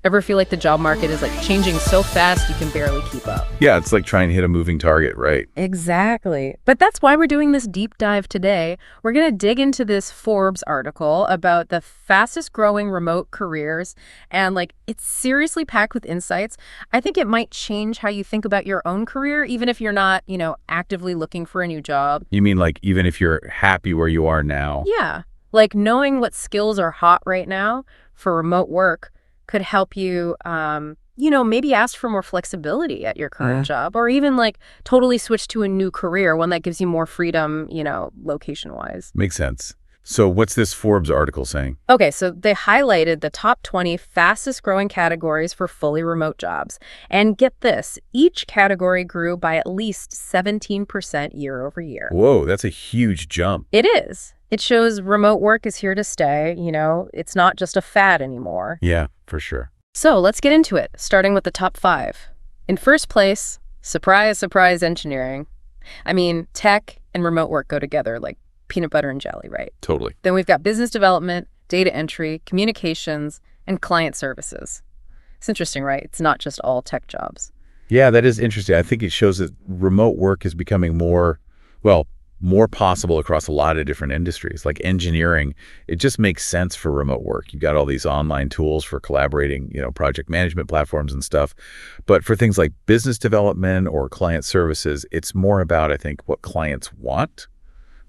Ever feel like the job market is like changing so fast you can barely keep up? Yeah, it's like trying to hit a moving target, right? Exactly. But that's why we're doing this deep dive today. We're going to dig into this Forbes article about the fastest growing remote careers, and like it's seriously packed with insights. I think it might change how you think about your own career, even if you're not, actively looking for a new job. You mean like even if you're happy where you are now? Yeah. Like knowing what skills are hot right now for remote work could help you, maybe ask for more flexibility at your current job, or even like totally switch to a new career, one that gives you more freedom, location-wise. Makes sense. So what's this Forbes article saying? Okay, so they highlighted the top 20 fastest growing categories for fully remote jobs. And get this, each category grew by at least 17% year over year. Whoa, that's a huge jump. It is. It shows remote work is here to stay. It's not just a fad anymore. Yeah, for sure. So let's get into it, starting with the top 5. In first place, surprise, surprise, engineering. I mean, tech and remote work go together like peanut butter and jelly, right? Totally. Then we've got business development, data entry, communications, and client services. It's interesting, right? It's not just all tech jobs. Yeah, that is interesting. I think it shows that remote work is becoming more possible across a lot of different industries. Like engineering, it just makes sense for remote work. You've got all these online tools for collaborating, project management platforms and stuff. But for things like business development or client services, it's more about, I think, what clients want.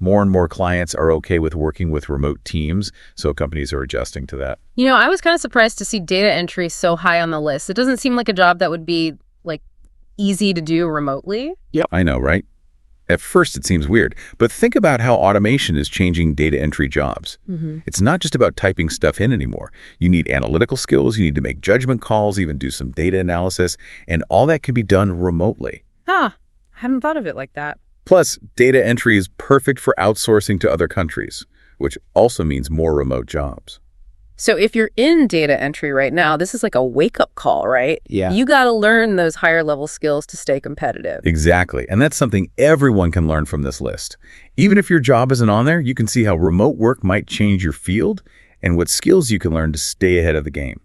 More and more clients are okay with working with remote teams, so companies are adjusting to that. I was kind of surprised to see data entry so high on the list. It doesn't seem like a job that would be like easy to do remotely. Yep. I know, right? At first, it seems weird, but think about how automation is changing data entry jobs. It's not just about typing stuff in anymore. You need analytical skills, you need to make judgment calls, even do some data analysis, and all that can be done remotely. I hadn't thought of it like that. Plus, data entry is perfect for outsourcing to other countries, which also means more remote jobs. So if you're in data entry right now, this is like a wake-up call, right? Yeah. You got to learn those higher-level skills to stay competitive. Exactly. And that's something everyone can learn from this list. Even if your job isn't on there, you can see how remote work might change your field and what skills you can learn to stay ahead of the game.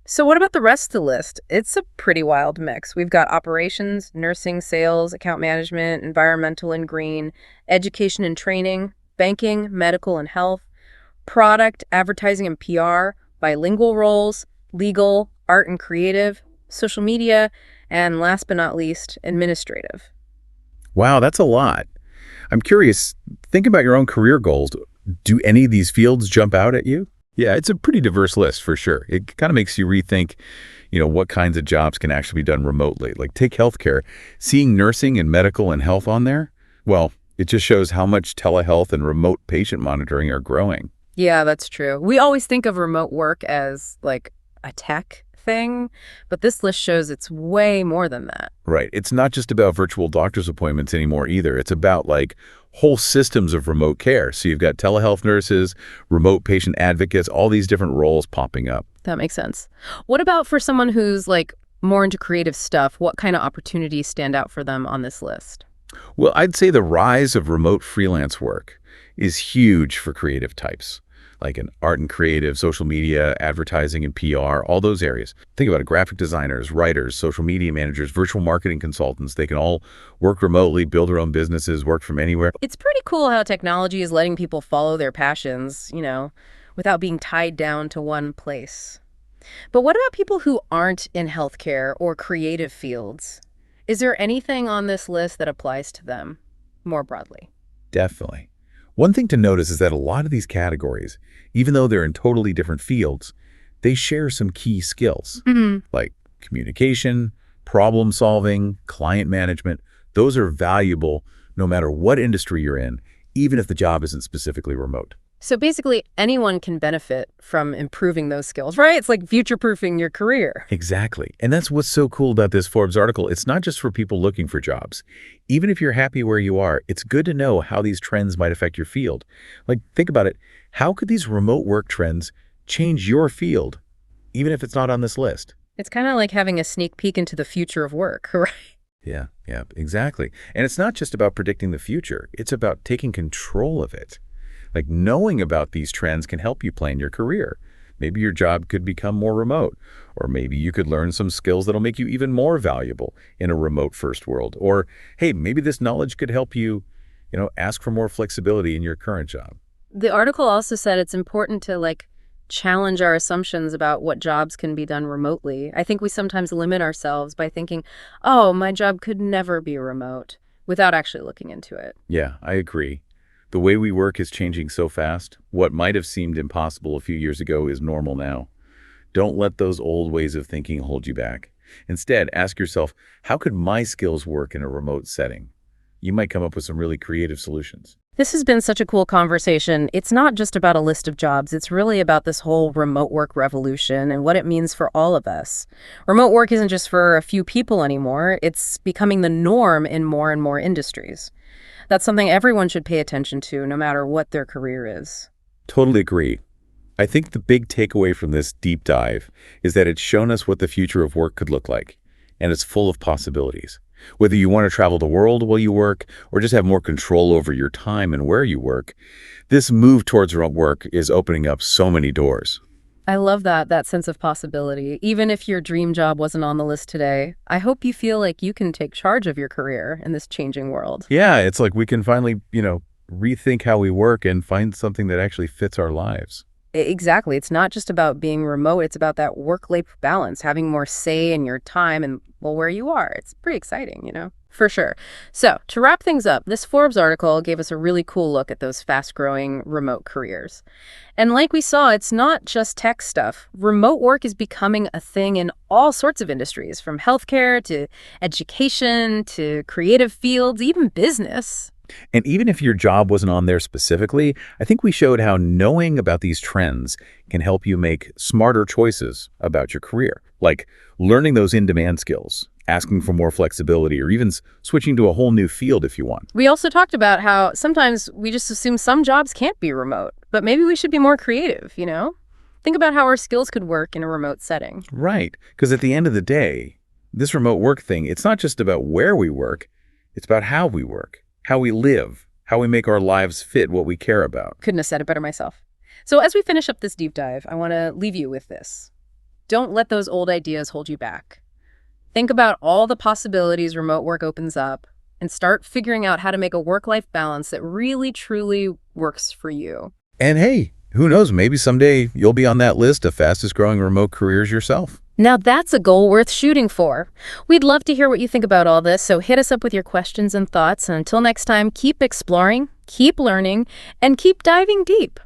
So what about the rest of the list? It's a pretty wild mix. We've got operations, nursing, sales, account management, environmental and green, education and training, banking, medical and health, product, advertising and PR, bilingual roles, legal, art and creative, social media, and last but not least, administrative. Wow, that's a lot. I'm curious, think about your own career goals. Do any of these fields jump out at you? Yeah, it's a pretty diverse list for sure. It kind of makes you rethink, what kinds of jobs can actually be done remotely. Like take healthcare. Seeing nursing and medical and health on there, well, it just shows how much telehealth and remote patient monitoring are growing. Yeah, that's true. We always think of remote work as like a tech thing, but this list shows it's way more than that. Right. It's not just about virtual doctor's appointments anymore either. It's about like whole systems of remote care. So you've got telehealth nurses, remote patient advocates, all these different roles popping up. That makes sense. What about for someone who's like more into creative stuff? What kind of opportunities stand out for them on this list? Well, I'd say the rise of remote freelance work is huge for creative types. Like in art and creative, social media, advertising and PR, all those areas. Think about it, graphic designers, writers, social media managers, virtual marketing consultants. They can all work remotely, build their own businesses, work from anywhere. It's pretty cool how technology is letting people follow their passions, without being tied down to one place. But what about people who aren't in healthcare or creative fields? Is there anything on this list that applies to them more broadly? Definitely. One thing to notice is that a lot of these categories, even though they're in totally different fields, they share some key skills like communication, problem solving, client management. Those are valuable no matter what industry you're in, even if the job isn't specifically remote. So basically, anyone can benefit from improving those skills, right? It's like future-proofing your career. Exactly. And that's what's so cool about this Forbes article. It's not just for people looking for jobs. Even if you're happy where you are, it's good to know how these trends might affect your field. Like, think about it. How could these remote work trends change your field, even if it's not on this list? It's kind of like having a sneak peek into the future of work, right? Yeah, exactly. And it's not just about predicting the future. It's about taking control of it. Like knowing about these trends can help you plan your career. Maybe your job could become more remote, or maybe you could learn some skills that'll make you even more valuable in a remote first world. Or, hey, maybe this knowledge could help you, ask for more flexibility in your current job. The article also said it's important to challenge our assumptions about what jobs can be done remotely. I think we sometimes limit ourselves by thinking, oh, my job could never be remote, without actually looking into it. Yeah, I agree. The way we work is changing so fast. What might have seemed impossible a few years ago is normal now. Don't let those old ways of thinking hold you back. Instead, ask yourself, how could my skills work in a remote setting? You might come up with some really creative solutions. This has been such a cool conversation. It's not just about a list of jobs. It's really about this whole remote work revolution and what it means for all of us. Remote work isn't just for a few people anymore. It's becoming the norm in more and more industries. That's something everyone should pay attention to, no matter what their career is. Totally agree. I think the big takeaway from this deep dive is that it's shown us what the future of work could look like, and it's full of possibilities. Whether you want to travel the world while you work or just have more control over your time and where you work, this move towards remote work is opening up so many doors. I love that sense of possibility. Even if your dream job wasn't on the list today, I hope you feel like you can take charge of your career in this changing world. Yeah, it's like we can finally, rethink how we work and find something that actually fits our lives. Exactly. It's not just about being remote. It's about that work-life balance, having more say in your time and, where you are. It's pretty exciting. For sure. So to wrap things up, this Forbes article gave us a really cool look at those fast-growing remote careers. And like we saw, it's not just tech stuff. Remote work is becoming a thing in all sorts of industries, from healthcare to education to creative fields, even business. And even if your job wasn't on there specifically, I think we showed how knowing about these trends can help you make smarter choices about your career, like learning those in-demand skills, asking for more flexibility, or even switching to a whole new field if you want. We also talked about how sometimes we just assume some jobs can't be remote, but maybe we should be more creative. Think about how our skills could work in a remote setting. Right, because at the end of the day, this remote work thing, it's not just about where we work, it's about how we work. How we live, how we make our lives fit what we care about. Couldn't have said it better myself. So as we finish up this deep dive, I want to leave you with this. Don't let those old ideas hold you back. Think about all the possibilities remote work opens up and start figuring out how to make a work-life balance that really, truly works for you. And hey, who knows, maybe someday you'll be on that list of fastest growing remote careers yourself. Now that's a goal worth shooting for. We'd love to hear what you think about all this, so hit us up with your questions and thoughts. And until next time, keep exploring, keep learning, and keep diving deep.